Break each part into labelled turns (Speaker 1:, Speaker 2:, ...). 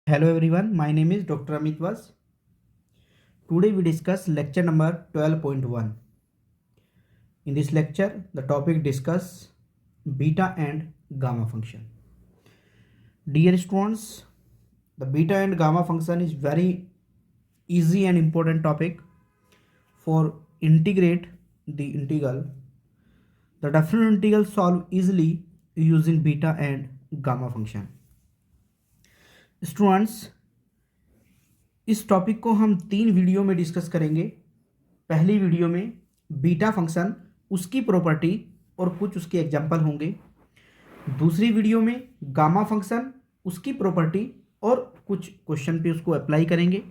Speaker 1: Hello everyone, my name is Dr. Amit Was. Today we discuss lecture number 12.1. In this lecture, the topic discuss beta and gamma function. Dear students, the beta and gamma function is very easy and important topic for integrate the integral. The definite integral solve easily using beta and gamma function. Students, इस topic को हम 3 video में discuss करेंगे। पहली video में beta function, उसकी property और कुछ उसके एग्जाम्पल होंगे। दूसरी वीडियो में गामा फंक्शन, उसकी प्रॉपर्टी और कुछ क्वेश्चन पे उसको अप्लाई करेंगे।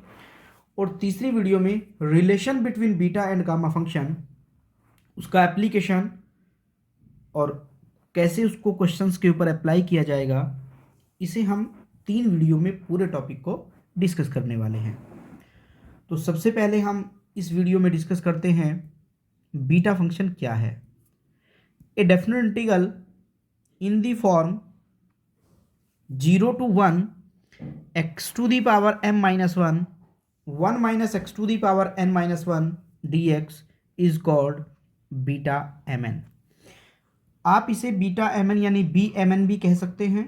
Speaker 1: और तीसरी वीडियो में relation between beta and gamma function, उसका एप्लीकेशन और कैसे उसको क्वेश्चंस के ऊपर अप्लाई किया जाएगा, इसे हम 3 वीडियो में पूरे टॉपिक को डिस्कस करने वाले हैं। तो सबसे पहले हम इस वीडियो में डिस्कस करते हैं बीटा फंक्शन क्या है। A definite integral in the form 0 to 1 x to the power m minus 1 1 minus x to the power n minus 1 dx is called beta mn। आप इसे बीटा mn यानी bmn भी कह सकते हैं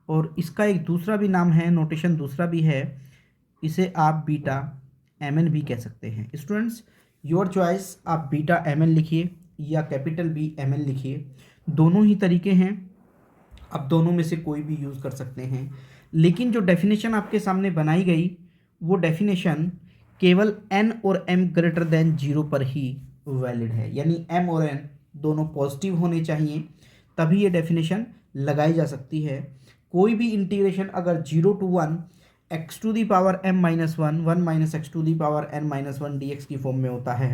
Speaker 1: और इसका एक दूसरा भी नाम है, नोटेशन दूसरा भी है, इसे आप बीटा mn भी कह सकते हैं। स्टूडेंट्स, योर चॉइस, आप बीटा mn लिखिए या कैपिटल बी mn लिखिए, दोनों ही तरीके हैं, आप दोनों में से कोई भी यूज़ कर सकते हैं। लेकिन जो डेफिनेशन आपके सामने बनाई गई वो डेफिनेशन केवल n और m ग्रेटर देन 0 पर ही वैलिड है, यानी m और n दोनों पॉजिटिव होने चाहिए तभी ये डेफिनेशन लगाई जा सकती है। कोई भी इंटीग्रेशन अगर 0 to 1 x to the power m minus 1 1 minus x to the power n minus 1 dx की फॉर्म में होता है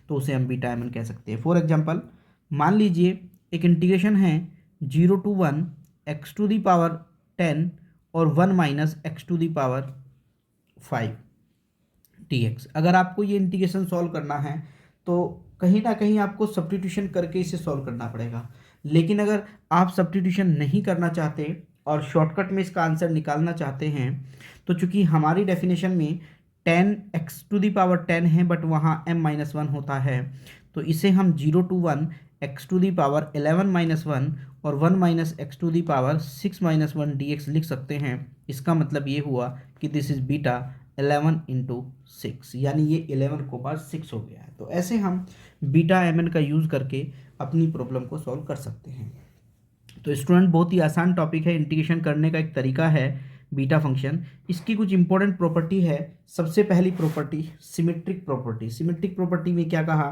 Speaker 1: तो उसे हम बीटा mn कह सकते हैं। फॉर एग्जांपल, मान लीजिए एक इंटीग्रेशन है 0 to 1 x to the power 10 और 1 minus x to the power 5 dx। अगर आपको ये इंटीग्रेशन सॉल्व करना है तो कहीं ना कहीं आपको सब्स्टिट्यूशन करके इसे सॉल्व करना पड़ेगा। लेकिन अगर आप सब्स्टिट्यूशन नहीं करना चाहते और शॉर्टकट में इसका आंसर निकालना चाहते हैं तो चूंकि हमारी डेफिनेशन में 10x to the power 10 है बट वहाँ m-1 होता है, तो इसे हम 0 to 1 x to the power 11-1 और 1 minus x to the power 6-1 dx लिख सकते हैं। इसका मतलब ये हुआ कि दिस इज बीटा 11 into 6, यानी ये 11 को बाद 6 हो गया है। तो ऐसे हम बीटा mn का यूज़ करके अपनी प्रॉब्लम को सॉल्व कर सकते हैं। तो स्टूडेंट, बहुत ही आसान टॉपिक है, इंटीग्रेशन करने का एक तरीका है बीटा फंक्शन। इसकी कुछ इंपॉर्टेंट प्रॉपर्टी है। सबसे पहली property symmetric property. Symmetric property में क्या कहा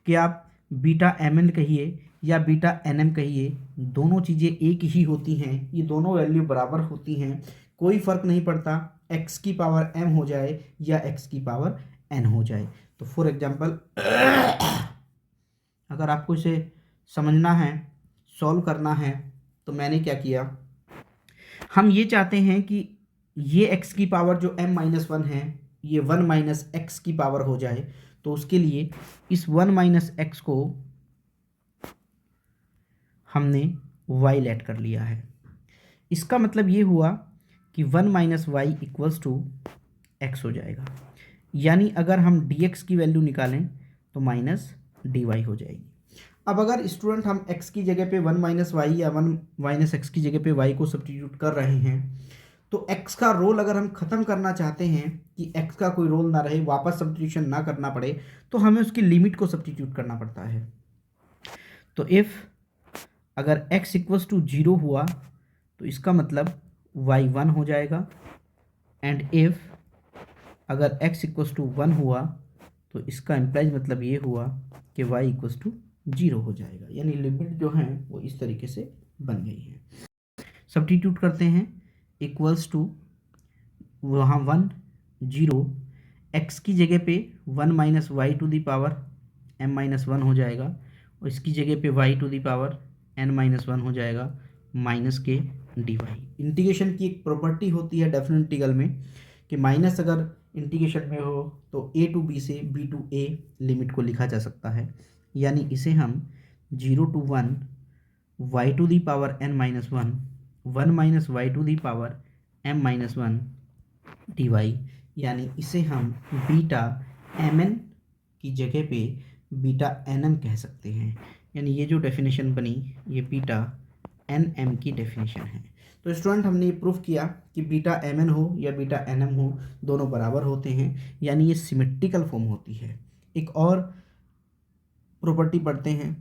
Speaker 1: कि आप बीटा mn कहिए या बीटा nm कहिए, दोनों चीज़ें एक ही होती हैं, ये दोनों वैल्यू बराबर होती हैं, कोई फ़र्क नहीं पड़ता x की पावर m हो जाए या x की पावर n हो जाए। तो फॉर एग्जांपल अगर आपको इसे समझना है, सॉल्व करना है, तो मैंने क्या किया, हम ये चाहते हैं कि ये x की पावर जो m-1 है ये 1 माइनस एक्स की पावर हो जाए। तो उसके लिए इस 1 माइनस एक्स को हमने y लेट कर लिया है। इसका मतलब ये हुआ कि 1 minus y equals to x हो जाएगा, यानी अगर हम dx की वैल्यू निकालें तो माइनस dy हो जाएगी। अब अगर स्टूडेंट हम x की जगह पे 1 माइनस वाई या 1 माइनस एक्स की जगह पे y को सब्स्टिट्यूट कर रहे हैं तो x का रोल अगर हम ख़त्म करना चाहते हैं कि x का कोई रोल ना रहे, वापस सब्स्टिट्यूशन ना करना पड़े, तो हमें उसकी लिमिट को सब्स्टिट्यूट करना पड़ता है। तो इफ़ अगर x इक्वल्स टू 0 हुआ तो इसका मतलब y 1 हो जाएगा, एंड इफ़ अगर x इक्वल्स टू 1 हुआ तो इसका इम्प्लाइज मतलब ये हुआ कि y इक्वल्स टू 0 हो जाएगा, यानी लिमिट जो है वो इस तरीके से बन गई है। सब्स्टिट्यूट करते हैं, इक्वल्स टू वहाँ 1 0, x की जगह पे 1 minus y to the power m-1 हो जाएगा और इसकी जगह पे y to the power n-1 हो जाएगा माइनस के dy। इंटीग्रेशन की एक प्रॉपर्टी होती है डेफिनेट इंटीग्रल में कि माइनस अगर इंटीग्रेशन में हो तो a टू b से b टू a लिमिट को लिखा जा सकता है, यानी इसे हम 0 to 1 y to the power n-1 1 minus y to the power m-1 d y, यानी इसे हम बीटा एम एन की जगह पे बीटा एन एम कह सकते हैं। यानी ये जो डेफिनेशन बनी ये बीटा एन एम की डेफिनेशन है। तो स्टूडेंट हमने ये प्रूफ किया कि बीटा एम एन हो या बीटा एन एम हो दोनों बराबर होते हैं, यानी ये सिमेट्रिकल फॉर्म होती है। एक और प्रॉपर्टी पढ़ते हैं,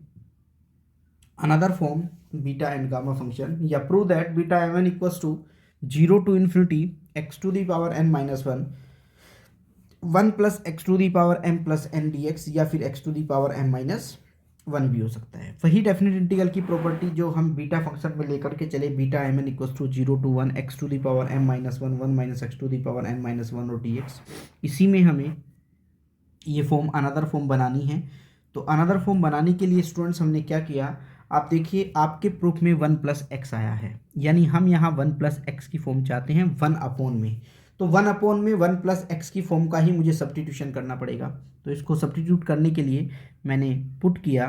Speaker 1: another form beta and gamma function, या prove that beta M N equals to 0 to infinity x to the power n minus 1 plus x to the power m plus n d x, या फिर x to the power m minus 1 भी हो सकता है। वही definite integral की property जो हम बीटा फंक्शन में लेकर के चले, beta M N equals to 0 to 1 x to the power m minus 1 minus x to the power n minus 1 और डी एक्स, इसी में हमें ये फॉर्म अनदर फॉर्म बनानी है। तो अनदर फॉर्म बनाने के लिए स्टूडेंट्स हमने क्या किया, आप देखिए आपके प्रूफ में 1 प्लस एक्स आया है, यानी हम यहाँ 1 प्लस एक्स की फॉर्म चाहते हैं 1 अपॉन में। तो 1 अपॉन में 1 प्लस एक्स की फॉर्म का ही मुझे सब्स्टिट्यूशन करना पड़ेगा। तो इसको सब्स्टिट्यूट करने के लिए मैंने पुट किया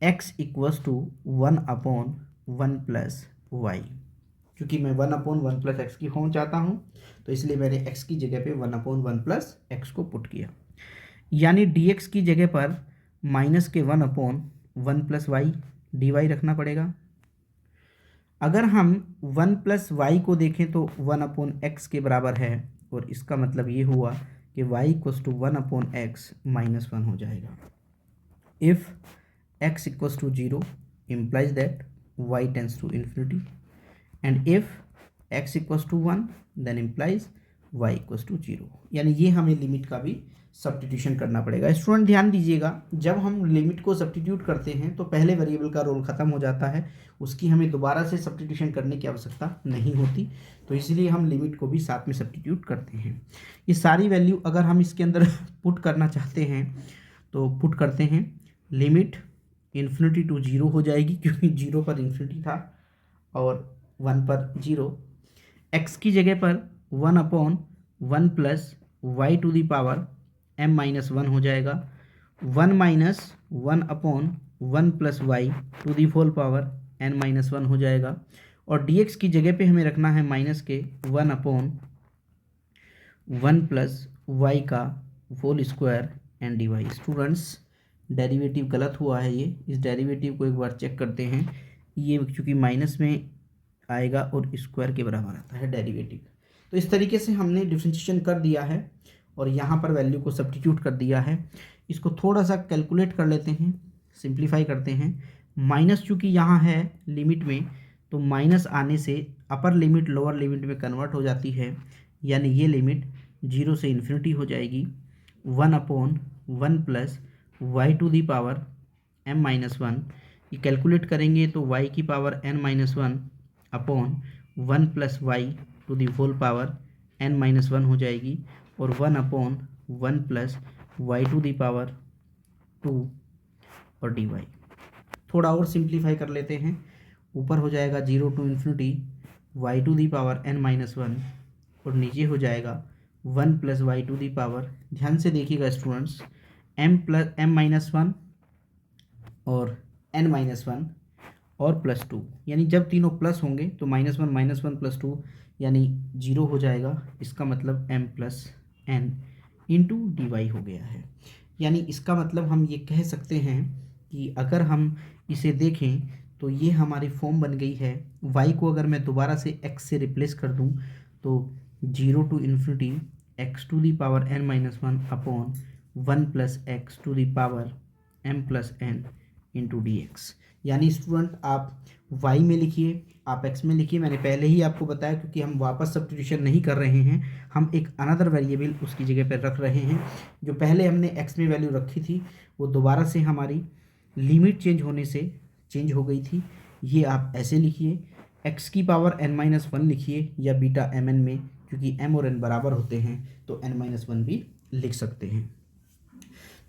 Speaker 1: x equals to 1 upon 1 plus y, क्योंकि मैं 1 अपॉन 1 प्लस एक्स की फॉर्म चाहता हूँ, तो इसलिए मैंने x की जगह पे 1 अपॉन 1 प्लस एक्स को पुट किया। यानी dx की जगह पर माइनस के 1 upon 1 plus y d y रखना पड़ेगा। अगर हम 1 प्लस वाई को देखें तो 1 अपॉन एक्स के बराबर है, और इसका मतलब ये हुआ कि y equals to 1 upon x minus 1 हो जाएगा। If x equals to 0 implies that y tends to infinity, and if x equals to 1 then implies y equals to 0। यानी ये हमें लिमिट का भी सब्स्टिट्यूशन करना पड़ेगा। स्टूडेंट ध्यान दीजिएगा, जब हम लिमिट को सब्स्टिट्यूट करते हैं तो पहले वेरिएबल का रोल ख़त्म हो जाता है, उसकी हमें दोबारा से सब्स्टिट्यूशन करने की आवश्यकता नहीं होती, तो इसलिए हम लिमिट को भी साथ में सब्स्टिट्यूट करते हैं। ये सारी वैल्यू अगर हम इसके अंदर पुट करना चाहते हैं तो पुट करते हैं, लिमिट इन्फिनिटी टू 0 हो जाएगी, क्योंकि 0 पर इन्फिनिटी था और 1 पर 0। एक्स की जगह पर 1 upon 1 plus y to the power m minus 1 हो जाएगा, 1 minus 1 upon 1 plus y to the whole power n minus 1 हो जाएगा, और dx की जगह पे हमें रखना है माइनस के 1 अपॉन 1 प्लस वाई का whole square and d y. Students derivative गलत हुआ है, ये इस डेरिवेटिव को एक बार चेक करते हैं। ये चूँकि माइनस में आएगा और स्क्वायर के बराबर आता है डेरिवेटिव। तो इस तरीके से हमने डिफरेंशिएशन कर दिया है और यहाँ पर वैल्यू को सब्स्टिट्यूट कर दिया है। इसको थोड़ा सा कैलकुलेट कर लेते हैं, सिंप्लीफाई करते हैं। माइनस चूँकि यहाँ है लिमिट में, तो माइनस आने से अपर लिमिट लोअर लिमिट में कन्वर्ट हो जाती है, यानी ये लिमिट 0 से इन्फिनिटी हो जाएगी। 1 upon 1 plus y to the power m minus 1, ये कैलकुलेट करेंगे तो y की power n minus 1 upon 1 plus y to the whole power n minus 1 हो जाएगी, और 1 upon 1 plus y to the power 2 और डी वाई। थोड़ा और सिंप्लीफाई कर लेते हैं, ऊपर हो जाएगा 0 to infinity y to the power n minus 1, और नीचे हो जाएगा 1 plus y to the power, ध्यान से देखिएगा स्टूडेंट्स, m माइनस 1 और n माइनस 1 और प्लस 2, यानी जब तीनों प्लस होंगे तो माइनस वन प्लस 2 यानी 0 हो जाएगा। इसका मतलब m plus n into d y हो गया है। यानी इसका मतलब हम ये कह सकते हैं कि अगर हम इसे देखें तो ये हमारी फॉर्म बन गई है। y को अगर मैं दोबारा से x से रिप्लेस कर दूं तो 0 to infinity x to the power n minus 1 upon 1 plus x to the power m plus n into d x. यानी स्टूडेंट आप y में लिखिए, आप x में लिखिए। मैंने पहले ही आपको बताया, क्योंकि हम वापस सब्स्टिट्यूशन नहीं कर रहे हैं, हम एक अनदर वेरिएबल उसकी जगह पर रख रहे हैं। जो पहले हमने x में वैल्यू रखी थी वो दोबारा से हमारी लिमिट चेंज होने से चेंज हो गई थी। ये आप ऐसे लिखिए, x की पावर n माइनस 1 लिखिए, या बीटा एम एन में, क्योंकि m और n बराबर होते हैं तो n माइनस 1 भी लिख सकते हैं।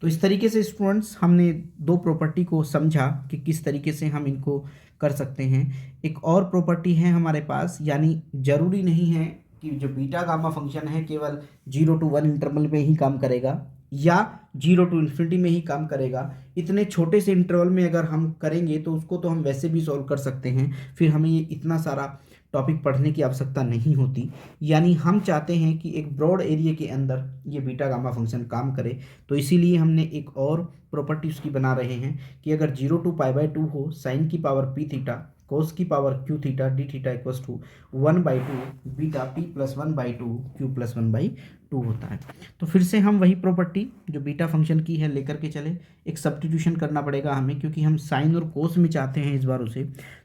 Speaker 1: तो इस तरीके से स्टूडेंट्स हमने दो प्रॉपर्टी को समझा कि किस तरीके से हम इनको कर सकते हैं। एक और प्रॉपर्टी है हमारे पास, यानी ज़रूरी नहीं है कि जो बीटा गामा फंक्शन है केवल 0 to 1 इंटरवल में ही काम करेगा या 0 टू इन्फिनिटी में ही काम करेगा। इतने छोटे से इंटरवल में अगर हम करेंगे तो उसको तो हम वैसे भी सॉल्व कर सकते हैं, फिर हमें ये इतना सारा टॉपिक पढ़ने की आवश्यकता नहीं होती। यानी हम चाहते हैं कि एक ब्रॉड एरिया के अंदर ये बीटा गामा फंक्शन काम करे, तो इसीलिए हमने एक और प्रॉपर्टी उसकी बना रहे हैं कि अगर 0 to π/2 हो साइन की पावर पी थीटा कोस की power q theta d theta equals to 1/2 beta p plus 1/2 q plus 1/2 होता है। तो फिर से हम वही प्रॉपर्टी जो बीटा फंक्शन की है लेकर के चले। एक सब्स्टिट्यूशन करना पड़ेगा हमें, क्योंकि हम साइन और कोस में चाहते हैं इस बार उसे।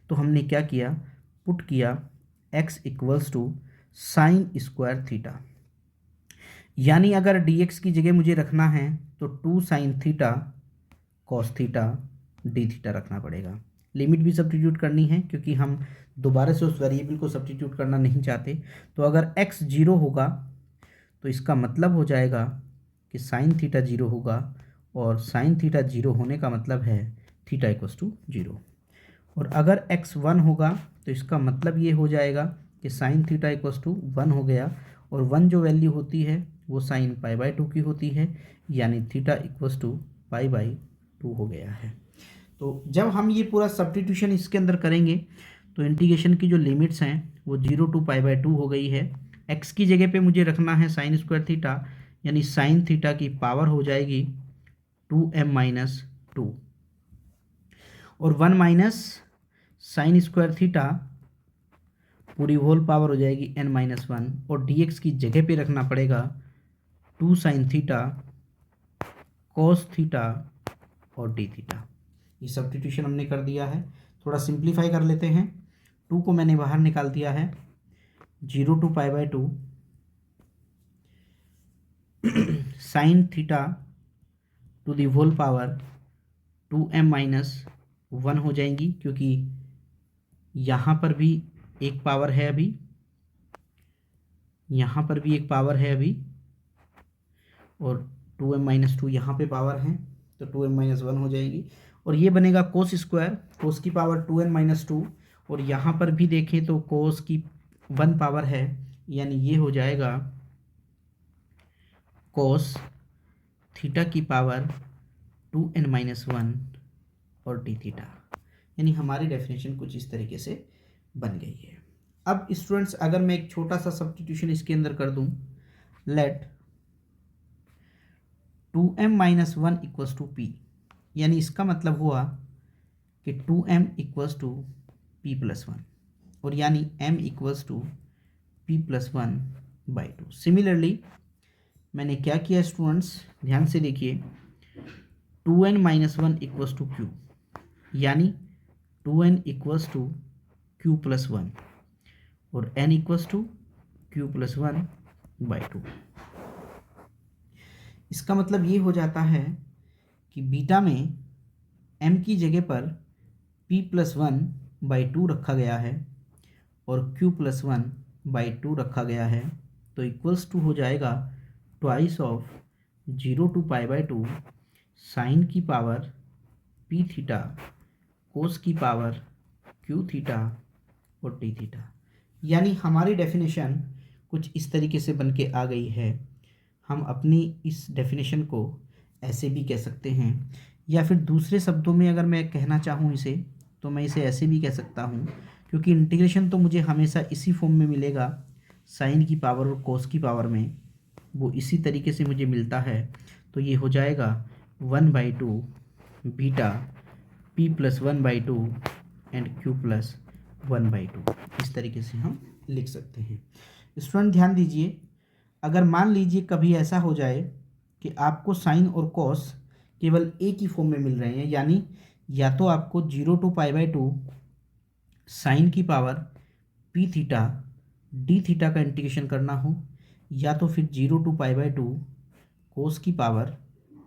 Speaker 1: तो हमने क्या किया, पुट किया x equals to sine square theta, यानी अगर dx की जगह मुझे रखना है तो 2 sine theta cos theta d theta रखना पड़ेगा। लिमिट भी सब्स्टिट्यूट करनी है, क्योंकि हम दोबारा से उस वेरिएबल को सब्स्टिट्यूट करना नहीं चाहते। तो अगर x 0 होगा तो इसका मतलब हो जाएगा कि साइन थीटा 0 होगा, और साइन थीटा 0 होने का मतलब है थीटा इक्वल्स टू 0। और अगर x 1 होगा तो इसका मतलब ये हो जाएगा कि साइन थीटा इक्वल्स टू 1 हो गया, और 1 जो वैल्यू होती है वो साइन π/2 की होती है, यानी थीटा इक्वल्स टू π/2 हो गया है। तो जब हम ये पूरा सब्स्टिट्यूशन इसके अंदर करेंगे तो इंटीग्रेशन की जो लिमिट्स हैं वो 0 to π/2 हो गई है। x की जगह पे मुझे रखना है साइन स्क्वायर थीटा, यानी साइन थीटा की पावर हो जाएगी 2m-2, और 1 माइनस साइन स्क्वायर थीटा पूरी होल पावर हो जाएगी n-1, और dx की जगह पे रखना पड़ेगा 2 साइन थीटा कॉस थीटा और डी थीटा। ये सब्स्टिट्यूशन हमने कर दिया है। थोड़ा सिंप्लीफाई कर लेते हैं। 2 को मैंने बाहर निकाल दिया है, 0 to π/2 sine theta to the whole power 2m-1 हो जाएंगी, क्योंकि यहाँ पर भी एक पावर है अभी, यहाँ पर भी एक पावर है अभी, और 2m-2 यहाँ पे पावर है, तो 2m-1 हो जाएगी। और ये बनेगा कोस स्क्वायर, कोस की पावर 2n-2, और यहाँ पर भी देखें तो कोस की 1 पावर है, यानी ये हो जाएगा कोस थीटा की पावर 2n-1 और डी थीटा। यानी हमारी डेफिनेशन कुछ इस तरीके से बन गई है। अब स्टूडेंट्स, अगर मैं एक छोटा सा सब्स्टिट्यूशन इसके अंदर कर दूं, late 2m-1 equals to p, यानी इसका मतलब हुआ कि 2m equals to p plus 1, और यानी m equals to p plus 1/2। Similarly मैंने क्या किया स्टूडेंट्स, ध्यान से देखिए, 2n-1 इक्वल्स टू q, यानी 2n equals to q plus 1, और n equals to q plus 1/2। इसका मतलब ये हो जाता है कि बीटा में m की जगह पर p प्लस 1/2 रखा गया है और q प्लस 1/2 रखा गया है, तो इक्वल्स टू हो जाएगा ट्वाइस ऑफ 0 to π/2 साइन की पावर p थीटा कोस की पावर q थीटा और डी थीटा। यानी हमारी डेफिनेशन कुछ इस तरीके से बन के आ गई है। हम अपनी इस डेफिनेशन को ऐसे भी कह सकते हैं, या फिर दूसरे शब्दों में अगर मैं कहना चाहूँ इसे, तो मैं इसे ऐसे भी कह सकता हूँ, क्योंकि इंटीग्रेशन तो मुझे हमेशा इसी फॉर्म में मिलेगा, साइन की पावर और कोस की पावर में वो इसी तरीके से मुझे मिलता है। तो ये हो जाएगा 1/2 beta p plus 1/2 and q plus 1/2। इस तरीके से हम लिख सकते हैं। स्टूडेंट ध्यान दीजिए, अगर मान लीजिए कभी ऐसा हो जाए कि आपको साइन और कॉस केवल एक ही फॉर्म में मिल रहे हैं, यानी या तो आपको 0 to π/2 साइन की power p theta d theta का इंटीग्रेशन करना हो, या तो फिर 0 to π/2 कोस की पावर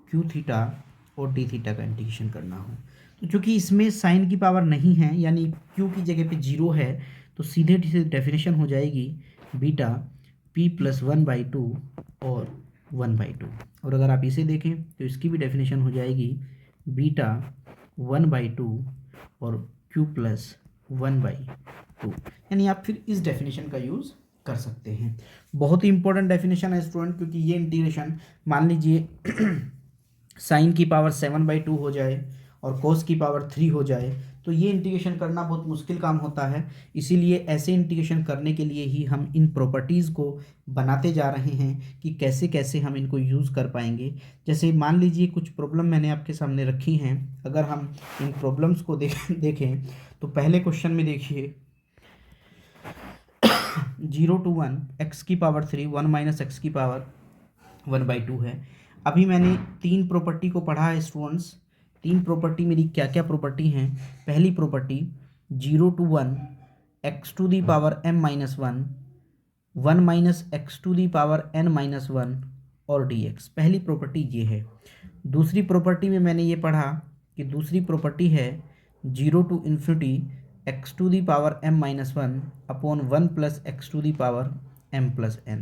Speaker 1: q थीटा और डी थीटा का इंटीग्रेशन करना हो। तो चूँकि इसमें साइन की पावर नहीं है, यानी q की जगह पे 0 है, तो सीधे डेफिनेशन हो जाएगी बीटा p प्लस 1/2 और 1/2। और अगर आप इसे देखें तो इसकी भी डेफिनेशन हो जाएगी बीटा 1/2 और q प्लस 1/2। यानी आप फिर इस डेफिनेशन का यूज़ कर सकते हैं। बहुत ही इंपॉर्टेंट डेफिनेशन है स्टूडेंट, क्योंकि ये इंटीग्रेशन मान लीजिए साइन की पावर 7/2 हो जाए और कोस की पावर 3 हो जाए, तो ये इंटीग्रेशन करना बहुत मुश्किल काम होता है। इसीलिए ऐसे इंटीग्रेशन करने के लिए ही हम इन प्रॉपर्टीज़ को बनाते जा रहे हैं कि कैसे कैसे हम इनको यूज़ कर पाएंगे। जैसे मान लीजिए कुछ प्रॉब्लम मैंने आपके सामने रखी हैं, अगर हम इन प्रॉब्लम्स को देखें तो पहले क्वेश्चन में देखिए 0 to 1 x की पावर 3 1 माइनस एक्स की पावर 1/2 है। अभी मैंने तीन प्रॉपर्टी को पढ़ा है स्टूडेंट्स। तीन प्रॉपर्टी मेरी क्या क्या प्रॉपर्टी हैं? पहली property 0 to 1 x to the power m minus 1 1 minus x to the power n minus 1 और dx, पहली प्रॉपर्टी ये है। दूसरी प्रॉपर्टी में मैंने ये पढ़ा कि दूसरी प्रॉपर्टी है 0 to infinity x to the power m minus 1 upon 1 plus x to the power m plus n।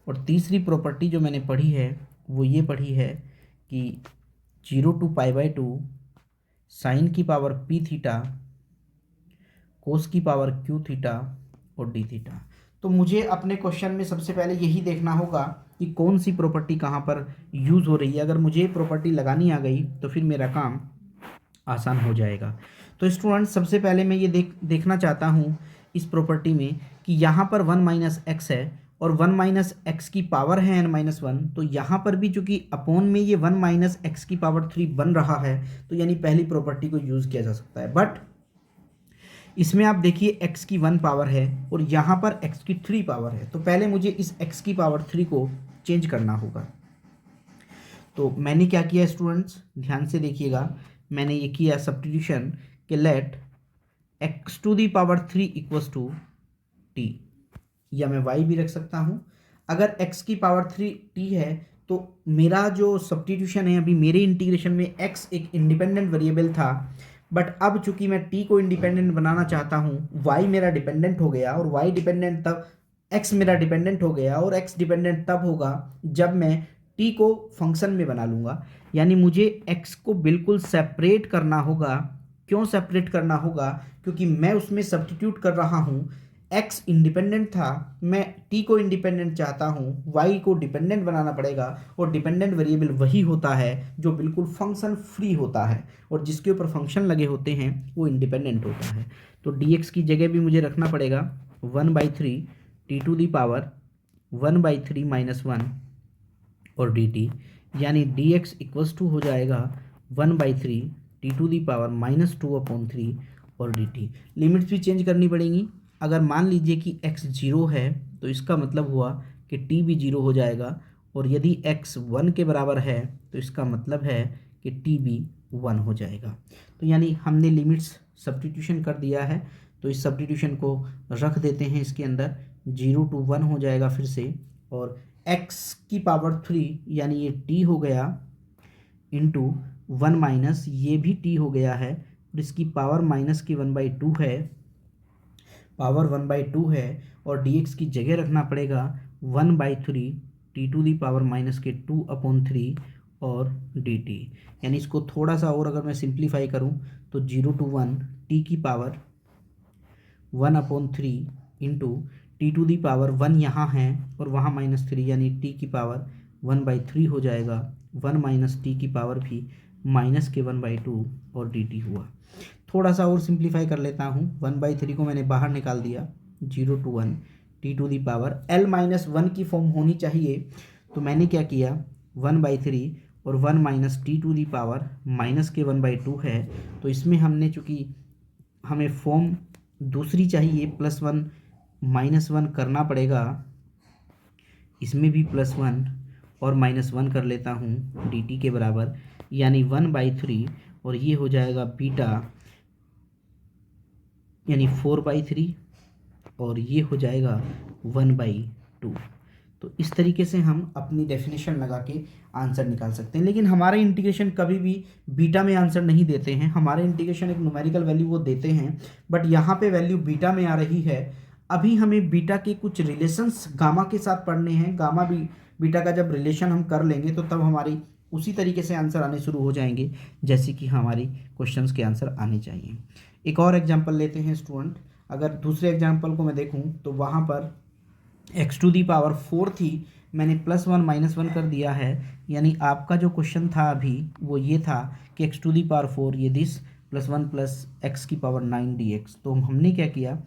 Speaker 1: और तीसरी प्रॉपर्टी जो मैंने पढ़ी है वो ये पढ़ी है कि 0 to π/2 साइन की पावर p थीटा कोस की पावर q थीटा और d थीटा। तो मुझे अपने क्वेश्चन में सबसे पहले यही देखना होगा कि कौन सी प्रॉपर्टी कहाँ पर यूज़ हो रही है। अगर मुझे प्रॉपर्टी लगानी आ गई तो फिर मेरा काम आसान हो जाएगा। तो स्टूडेंट सबसे पहले मैं ये देखना चाहता हूँ इस प्रॉपर्टी में कि यहाँ पर 1 माइनस एक्स है और 1 माइनस एक्स की पावर है n माइनस 1, तो यहाँ पर भी चूंकि अपॉन में ये 1 माइनस एक्स की पावर 3 बन रहा है, तो यानी पहली प्रॉपर्टी को यूज़ किया जा सकता है। बट इसमें आप देखिए x की 1 पावर है और यहाँ पर x की 3 पावर है, तो पहले मुझे इस x की पावर 3 को चेंज करना होगा। तो मैंने क्या किया स्टूडेंट्स, ध्यान से देखिएगा, मैंने ये किया सब्स्टिट्यूशन कि let x to the power 3 equals to t, या मैं y भी रख सकता हूँ। अगर x की पावर 3 t है तो मेरा जो सब्स्टिट्यूशन है, अभी मेरे इंटीग्रेशन में x एक इंडिपेंडेंट वेरिएबल था, बट अब चूंकि मैं t को इंडिपेंडेंट बनाना चाहता हूँ, y मेरा डिपेंडेंट हो गया और y डिपेंडेंट तब x मेरा डिपेंडेंट हो गया और x डिपेंडेंट तब होगा जब मैं t को फंक्शन में बना लूँगा। यानी मुझे x को बिल्कुल सेपरेट करना होगा। क्यों सेपरेट करना होगा? क्योंकि मैं उसमें सब्स्टिट्यूट कर रहा हूँ। x इंडिपेंडेंट था, मैं t को इंडिपेंडेंट चाहता हूँ, y को डिपेंडेंट बनाना पड़ेगा और डिपेंडेंट वेरिएबल वही होता है जो बिल्कुल फंक्शन फ्री होता है और जिसके ऊपर फंक्शन लगे होते हैं वो इंडिपेंडेंट होता है। तो dx की जगह भी मुझे रखना पड़ेगा 1/3 t to the power 1/3 minus 1 और dt, यानी dx इक्वल्स टू हो जाएगा 1/3 t टू दी पावर -2/3 और dt। लिमिट्स भी चेंज करनी पड़ेंगी। अगर मान लीजिए कि x 0 है तो इसका मतलब हुआ कि t भी 0 हो जाएगा, और यदि x 1 के बराबर है तो इसका मतलब है कि t भी 1 हो जाएगा। तो यानी हमने लिमिट्स सब्स्टिट्यूशन कर दिया है, तो इस सब्स्टिट्यूशन को रख देते हैं इसके अंदर। 0 to 1 हो जाएगा फिर से, और x की पावर 3 यानी ये t हो गया इंटू 1 माइनस ये भी t हो गया है, और इसकी पावर माइनस की 1/2 है, पावर 1/2 है, और dx की जगह रखना पड़ेगा 1/3 t to the power minus के 2/3 और dt। यानी इसको थोड़ा सा और अगर मैं सिंप्लीफाई करूं तो 0 to 1 t की power 1/3 into t to the power 1 यहाँ है और वहाँ -3, यानी t की पावर 1/3 हो जाएगा। 1 माइनस टी की पावर भी माइनस के 1/2 और dt हुआ। थोड़ा सा और सिंप्लीफाई कर लेता हूँ। 1/3 को मैंने बाहर निकाल दिया। 0 to 1 t to the power l-1 की फॉर्म होनी चाहिए, तो मैंने क्या किया 1/3 और 1 minus t to the power minus के 1/2 है, तो इसमें हमने चूँकि हमें फॉर्म दूसरी चाहिए +1 -1 करना पड़ेगा, इसमें भी +1 और -1 कर लेता हूँ dt के बराबर, यानी 1/3 और ये हो जाएगा बीटा यानी 4/3 और ये हो जाएगा 1/2। तो इस तरीके से हम अपनी डेफिनेशन लगा के आंसर निकाल सकते हैं। लेकिन हमारा इंटीग्रेशन कभी भी बीटा में आंसर नहीं देते हैं। हमारे इंटीग्रेशन एक न्यूमेरिकल वैल्यू वो देते हैं, बट यहाँ पे वैल्यू बीटा में आ रही है। अभी हमें बीटा के कुछ रिलेशंस गामा के साथ पढ़ने हैं। गामा भी बीटा का जब रिलेशन हम कर लेंगे तो तब हमारी उसी तरीके से आंसर आने शुरू हो जाएंगे जैसे कि हमारी क्वेश्चंस के आंसर आने चाहिए। एक और एग्जांपल लेते हैं स्टूडेंट। अगर दूसरे एग्जांपल को मैं देखूं तो वहाँ पर x टू दी पावर 4 थी, मैंने +1 -1 कर दिया है। यानी आपका जो क्वेश्चन था अभी वो ये था कि x टू दी पावर 4 ये दिस +1 प्लस एक्स की पावर 9 dx। तो हमने क्या किया,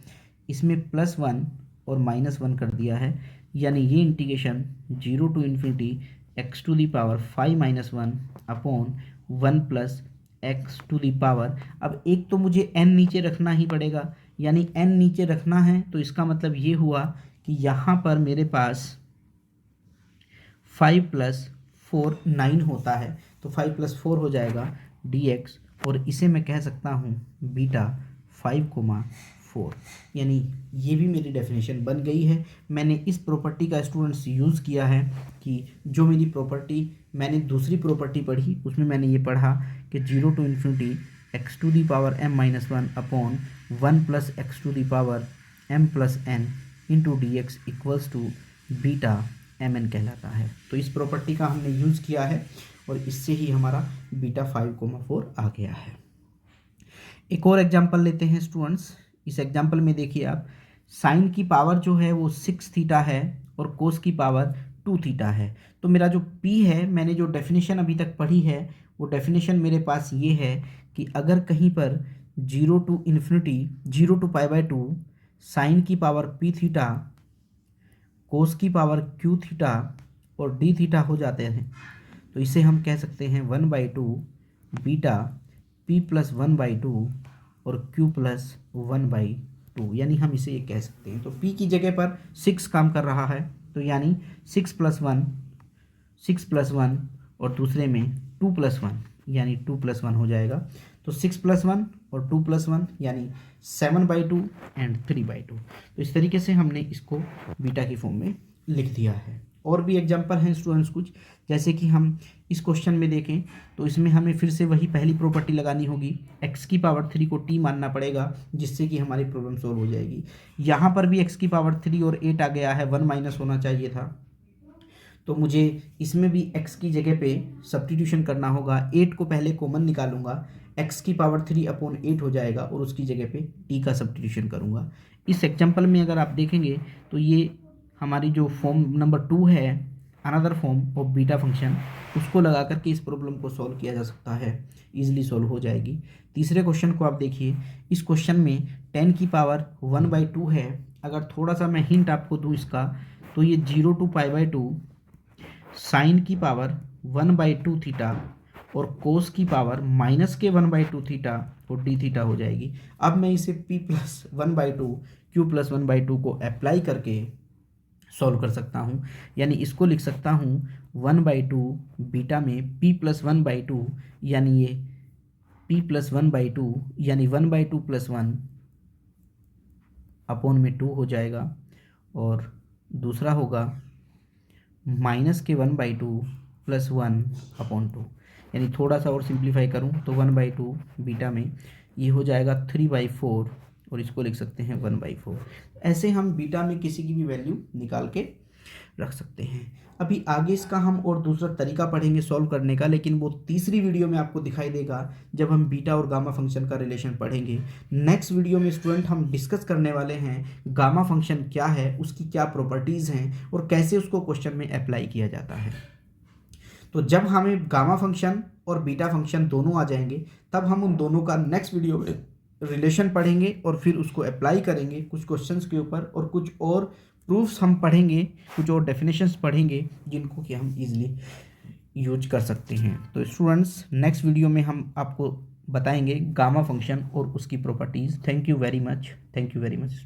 Speaker 1: इसमें +1 और -1 कर दिया है, यानी ये integration 0 to infinity x to the power 5 - 1 upon 1 plus x to the power. अब एक तो मुझे n नीचे रखना ही पड़ेगा, यानी n नीचे रखना है, तो इसका मतलब ये हुआ कि यहाँ पर मेरे पास 5 + 4 9 होता है, तो 5 + 4 हो जाएगा dx, और इसे मैं कह सकता हूँ बीटा 5,4। यानी ये भी मेरी डेफिनेशन बन गई है। मैंने इस प्रॉपर्टी का स्टूडेंट्स यूज़ किया है कि जो मेरी प्रॉपर्टी मैंने दूसरी प्रॉपर्टी पढ़ी उसमें मैंने ये पढ़ा कि 0 to infinity x to the power m-1 upon 1 plus x to the power m plus n into d x equals to beta mn कहलाता है। तो इस प्रॉपर्टी का हमने यूज़ किया है और इससे ही हमारा बीटा 5,4 आ गया है। एक और एग्जांपल लेते हैं स्टूडेंट्स। इस एग्जांपल में देखिए आप, साइन की पावर जो है वो 6 थीटा है और कोस की पावर 2 थीटा है। तो मेरा जो p है, मैंने जो डेफिनेशन अभी तक पढ़ी है वो डेफिनेशन मेरे पास ये है कि अगर कहीं पर 0 टू इन्फिनिटी 0 टू π/2 साइन की पावर p थीटा, कोस की पावर q थीटा और d थीटा हो जाते हैं, तो इसे हम कह सकते हैं 1/2 बीटा p + 1/2 और q + 1/2, यानी हम इसे ये कह सकते हैं। तो p की जगह पर 6 काम कर रहा है, तो यानी 6 + 1 और दूसरे में 2 + 1 यानी 2 + 1 हो जाएगा। तो 6 + 1 और 2 + 1 यानी 7/2 एंड 3/2। तो इस तरीके से हमने इसको बीटा की फॉर्म में लिख दिया है। और भी एग्जांपल हैं स्टूडेंट्स कुछ, जैसे कि हम इस क्वेश्चन में देखें तो इसमें हमें फिर से वही पहली प्रॉपर्टी लगानी होगी, x की पावर 3 को t मानना पड़ेगा, जिससे कि हमारी प्रॉब्लम सॉल्व हो जाएगी। यहाँ पर भी x की पावर 3 और 8 आ गया है, 1 माइनस होना चाहिए था, तो मुझे इसमें भी x की जगह पे सब्स्टिट्यूशन करना होगा। 8 को पहले कॉमन निकालूंगा, x की पावर 3/8 हो जाएगा और उसकी जगह पे t का सब्स्टिट्यूशन करूँगा। इस एग्जाम्पल में अगर आप देखेंगे तो ये हमारी जो फॉर्म नंबर 2 है, another form of beta function, उसको लगा करके इस प्रॉब्लम को सॉल्व किया जा सकता है, ईजिली सॉल्व हो जाएगी। तीसरे क्वेश्चन को आप देखिए। इस क्वेश्चन में 10 की पावर 1/2 है। अगर थोड़ा सा मैं हिंट आपको दूँ इसका, तो ये 0 टू π/2 साइन की पावर 1/2 थीटा और कोस की पावर -1/2 थीटा और डी थीटा हो जाएगी। अब मैं इसे p + 1/2 q + 1/2 को अप्लाई करके सॉल्व कर सकता हूँ, यानी इसको लिख सकता हूँ 1/2 बीटा में p + 1/2, यानी ये p + 1/2 यानी 1/2 + 1 अपॉन में 2 हो जाएगा, और दूसरा होगा -1/2 + 1 अपॉन 2, यानी थोड़ा सा और सिंप्लीफाई करूँ तो 1/2 बीटा में ये हो जाएगा 3/4 और इसको लिख सकते हैं 1/4। ऐसे हम बीटा में किसी की भी वैल्यू निकाल के रख सकते हैं। अभी आगे इसका हम और दूसरा तरीका पढ़ेंगे सॉल्व करने का, लेकिन वो तीसरी वीडियो में आपको दिखाई देगा जब हम बीटा और गामा फंक्शन का रिलेशन पढ़ेंगे। नेक्स्ट वीडियो में स्टूडेंट हम डिस्कस करने वाले हैं गामा फंक्शन क्या है, उसकी क्या प्रॉपर्टीज़ हैं और कैसे उसको क्वेश्चन में अप्लाई किया जाता है। तो जब हमें गामा फंक्शन और बीटा फंक्शन दोनों आ जाएंगे, तब हम उन दोनों का नेक्स्ट वीडियो में रिलेशन पढ़ेंगे और फिर उसको अप्लाई करेंगे कुछ क्वेश्चंस के ऊपर, और कुछ और प्रूफ्स हम पढ़ेंगे, कुछ और डेफिनेशंस पढ़ेंगे जिनको कि हम इजीली यूज कर सकते हैं। तो स्टूडेंट्स, नेक्स्ट वीडियो में हम आपको बताएंगे गामा फंक्शन और उसकी properties. Thank you very much.